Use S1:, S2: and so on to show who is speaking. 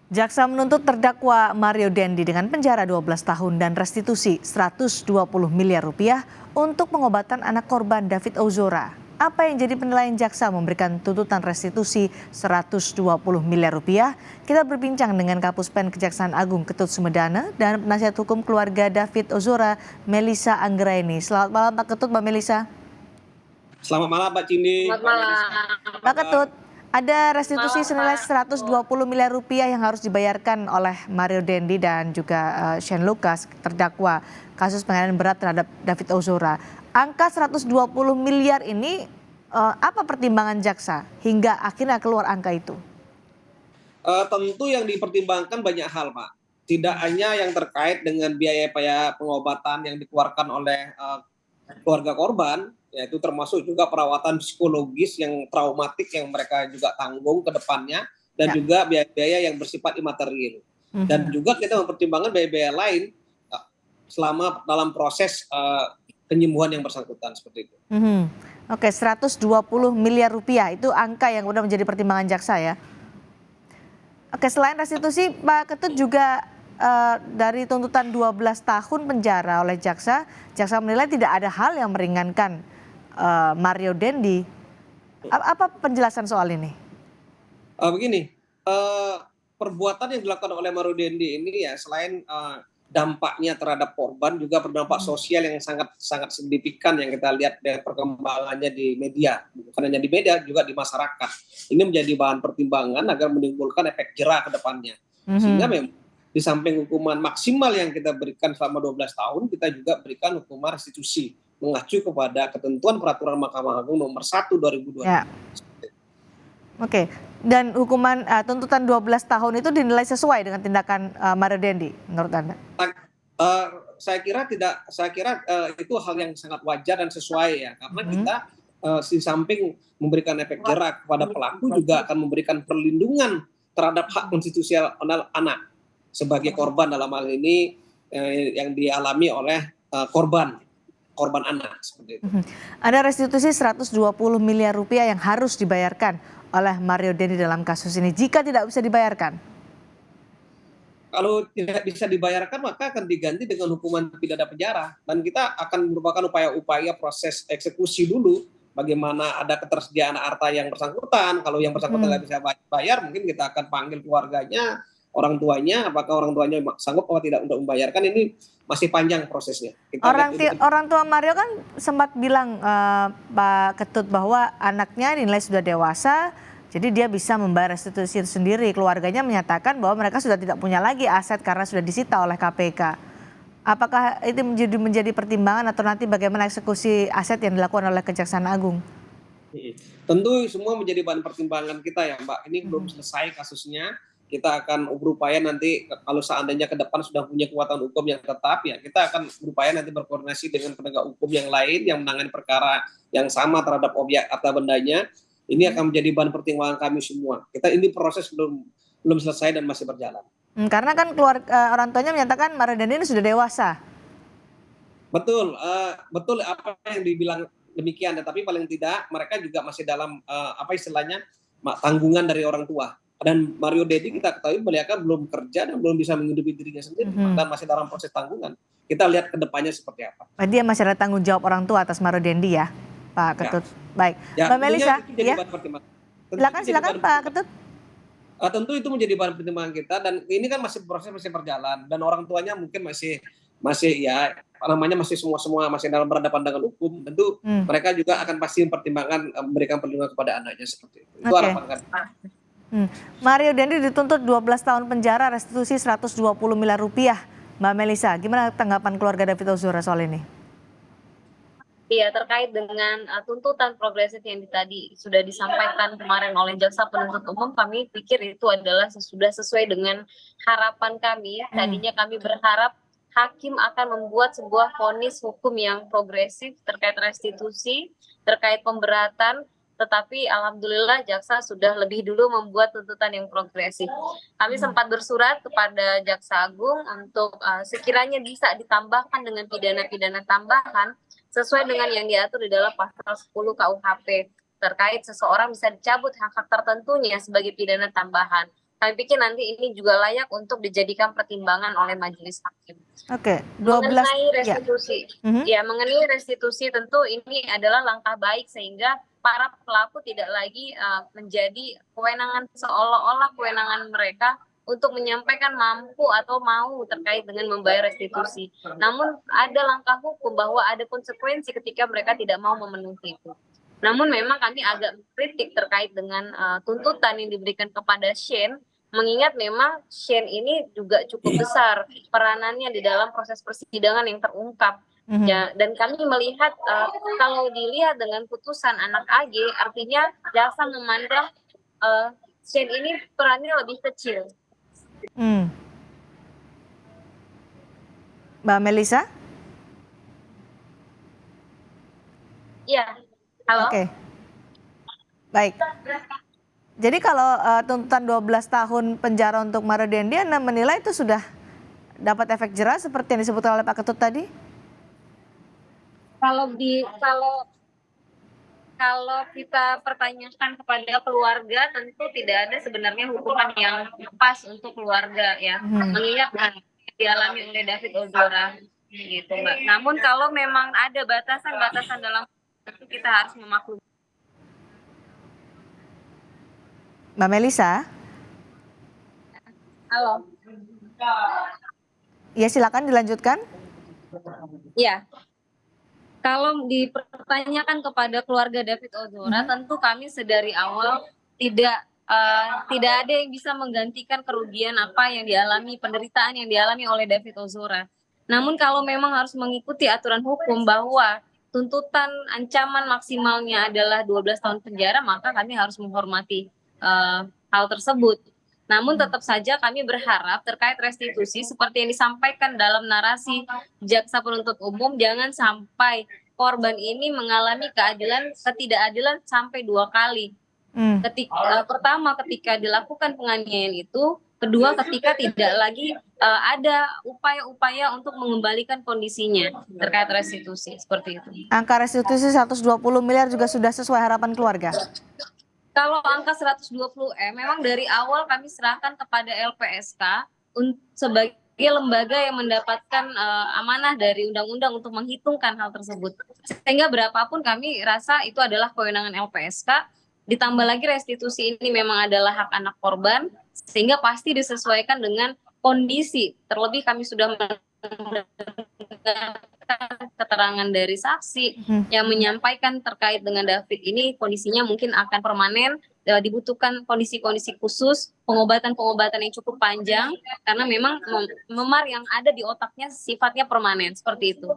S1: Jaksa menuntut terdakwa Mario Dendi dengan penjara 12 tahun dan restitusi 120 miliar rupiah untuk pengobatan anak korban David Ozora. Apa yang jadi penilaian jaksa memberikan tuntutan restitusi 120 miliar rupiah? Kita berbincang dengan Kapuspen Kejaksaan Agung Ketut Sumedana dan penasihat hukum keluarga David Ozora, Melisa Anggraini. Selamat malam Pak Ketut, Mbak Melisa.
S2: Selamat malam Mbak Cindy.
S3: Selamat malam.
S1: Pak Ketut, ada restitusi senilai 120 miliar rupiah yang harus dibayarkan oleh Mario Dendi dan juga Shane Lucas, terdakwa kasus penganiayaan berat terhadap David Ozora. Angka 120 miliar ini apa pertimbangan jaksa hingga akhirnya keluar angka itu?
S2: Tentu yang dipertimbangkan banyak hal, Pak. Tidak hanya yang terkait dengan biaya pengobatan yang dikeluarkan oleh keluarga korban, yaitu termasuk juga perawatan psikologis yang traumatik yang mereka juga tanggung ke depannya, dan juga biaya-biaya yang bersifat imaterial. Dan juga kita mempertimbangkan biaya-biaya lain selama dalam proses penyembuhan yang bersangkutan seperti itu.
S1: Oke, 120 miliar rupiah itu angka yang udah menjadi pertimbangan jaksa ya. Oke, selain restitusi, Pak Ketut juga dari tuntutan 12 tahun penjara oleh jaksa menilai tidak ada hal yang meringankan Mario Dendi. Apa penjelasan soal ini?
S2: Begini, perbuatan yang dilakukan oleh Mario Dendi ini ya selain dampaknya terhadap korban juga berdampak sosial yang sangat signifikan yang kita lihat dari perkembangannya di media, bukan hanya di media juga di masyarakat. Ini menjadi bahan pertimbangan agar menimbulkan efek jera ke depannya. Sehingga memang di samping hukuman maksimal yang kita berikan selama 12 tahun, kita juga berikan hukuman restitusi mengacu kepada ketentuan peraturan Mahkamah Agung nomor 1/2020.
S1: Ya. Oke, dan hukuman tuntutan 12 tahun itu dinilai sesuai dengan tindakan Mario Dendi menurut Anda?
S2: Saya kira tidak, itu hal yang sangat wajar dan sesuai ya, karena kita di samping memberikan efek jera kepada pelaku juga akan memberikan perlindungan terhadap hak konstitusional anak sebagai korban dalam hal ini yang dialami oleh korban anak seperti itu.
S1: Ada restitusi 120 miliar rupiah yang harus dibayarkan oleh Mario Dendi dalam kasus ini. Jika tidak bisa dibayarkan?
S2: Kalau tidak bisa dibayarkan maka akan diganti dengan hukuman pidana penjara, dan kita akan merupakan upaya-upaya proses eksekusi dulu. Bagaimana ada ketersediaan harta yang bersangkutan, kalau yang bersangkutan nggak bisa bayar mungkin kita akan panggil keluarganya, orang tuanya, apakah orang tuanya sanggup atau tidak untuk membayarkan. Ini masih panjang prosesnya.
S1: Orang tua Mario kan sempat bilang Pak Ketut bahwa anaknya dinilai sudah dewasa, jadi dia bisa membayar restitusi sendiri. Keluarganya menyatakan bahwa mereka sudah tidak punya lagi aset karena sudah disita oleh KPK. Apakah itu menjadi pertimbangan atau nanti bagaimana eksekusi aset yang dilakukan oleh Kejaksaan Agung?
S2: Tentu semua menjadi bahan pertimbangan kita ya Mbak. Ini belum selesai kasusnya. Kita akan berupaya nanti kalau seandainya ke depan sudah punya kekuatan hukum yang tetap ya, kita akan berupaya nanti berkoordinasi dengan penegak hukum yang lain yang menangani perkara yang sama terhadap objek atau bendanya. Ini akan menjadi bahan pertimbangan kami semua. Ini proses belum selesai dan masih berjalan.
S1: Karena kan orang tuanya menyatakan Mario Dendi ini sudah dewasa.
S2: Betul apa yang dibilang demikian, tapi paling tidak mereka juga masih dalam tanggungan dari orang tua. Dan Mario Dendi kita ketahui mereka belum kerja dan belum bisa menghidupi dirinya sendiri dan masih dalam proses tanggungan. Kita lihat ke depannya seperti apa.
S1: Dia masih ada tanggung jawab orang tua atas Mario Dendi ya, Pak Ketut. Ya. Baik,
S2: ya,
S1: Mbak Melisa, ya. Silakan Pak Ketut.
S2: Tentu itu menjadi bahan pertimbangan kita, dan ini kan masih berjalan, dan orang tuanya mungkin masih semua masih dalam berhadapan dengan hukum. Tentu mereka juga akan pasti mempertimbangkan memberikan perlindungan kepada anaknya seperti itu. Itu harapan kami.
S1: Mario Dendi dituntut 12 tahun penjara, restitusi 120 miliar rupiah. Mbak Melisa, gimana tanggapan keluarga David Ozora soal ini?
S3: Iya, terkait dengan tuntutan progresif yang tadi sudah disampaikan kemarin oleh jaksa penuntut umum, kami pikir itu adalah sudah sesuai dengan harapan kami. Tadinya kami berharap hakim akan membuat sebuah vonis hukum yang progresif terkait restitusi, terkait pemberatan, tetapi alhamdulillah jaksa sudah lebih dulu membuat tuntutan yang progresif. Kami sempat bersurat kepada Jaksa Agung untuk sekiranya bisa ditambahkan dengan pidana-pidana tambahan sesuai dengan yang diatur di dalam pasal 10 KUHP terkait seseorang bisa dicabut hak-hak tertentunya sebagai pidana tambahan. kami pikir nanti ini juga layak untuk dijadikan pertimbangan oleh majelis hakim.
S1: Oke, 12
S3: Mengenai
S1: ya.
S3: restitusi,
S1: Mhm.
S3: ya mengenai restitusi tentu ini adalah langkah baik sehingga para pelaku tidak lagi menjadi kewenangan seolah-olah kewenangan mereka untuk menyampaikan mampu atau mau terkait dengan membayar restitusi. Namun ada langkah hukum bahwa ada konsekuensi ketika mereka tidak mau memenuhi itu. Namun memang kami agak kritik terkait dengan tuntutan yang diberikan kepada Shane, mengingat memang Shane ini juga cukup besar peranannya di dalam proses persidangan yang terungkap.
S1: Mhm.
S3: Ya, dan kami melihat kalau dilihat dengan putusan anak AG, artinya jaksa memandang Shane ini perannya lebih kecil.
S1: Mbak Melisa?
S3: Iya, halo.
S1: Oke. Baik. Jadi kalau tuntutan 12 tahun penjara untuk Mario Dendi, Anda menilai itu sudah dapat efek jerah seperti yang disebutkan oleh Pak Ketut tadi?
S3: Kalau kita pertanyakan kepada keluarga, tentu tidak ada sebenarnya hukuman yang pas untuk keluarga ya, mengingat yang dialami oleh David Ozora gitu Mbak. Namun kalau memang ada batasan-batasan dalam itu kita harus memaklumi.
S1: Mbak Melisa?
S3: Halo.
S1: Ya, silakan dilanjutkan.
S3: Ya. Kalau dipertanyakan kepada keluarga David Ozora, tentu kami sedari awal tidak ada yang bisa menggantikan kerugian apa yang dialami, penderitaan yang dialami oleh David Ozora. Namun kalau memang harus mengikuti aturan hukum bahwa tuntutan ancaman maksimalnya adalah 12 tahun penjara, maka kami harus menghormati hal tersebut. Namun tetap saja kami berharap terkait restitusi seperti yang disampaikan dalam narasi jaksa penuntut umum, jangan sampai korban ini mengalami ketidakadilan sampai 2 kali. Pertama ketika dilakukan penganiayaan itu, kedua ketika tidak lagi ada upaya-upaya untuk mengembalikan kondisinya terkait restitusi seperti itu.
S1: Angka restitusi 120 miliar juga sudah sesuai harapan keluarga?
S3: Kalau angka 120M memang dari awal kami serahkan kepada LPSK sebagai lembaga yang mendapatkan amanah dari undang-undang untuk menghitungkan hal tersebut. Sehingga berapapun kami rasa itu adalah kewenangan LPSK, ditambah lagi restitusi ini memang adalah hak anak korban, sehingga pasti disesuaikan dengan kondisi. Terlebih kami sudah keterangan dari saksi yang menyampaikan terkait dengan David ini kondisinya mungkin akan permanen, dibutuhkan kondisi-kondisi khusus, pengobatan-pengobatan yang cukup panjang karena memang memar yang ada di otaknya sifatnya permanen seperti itu.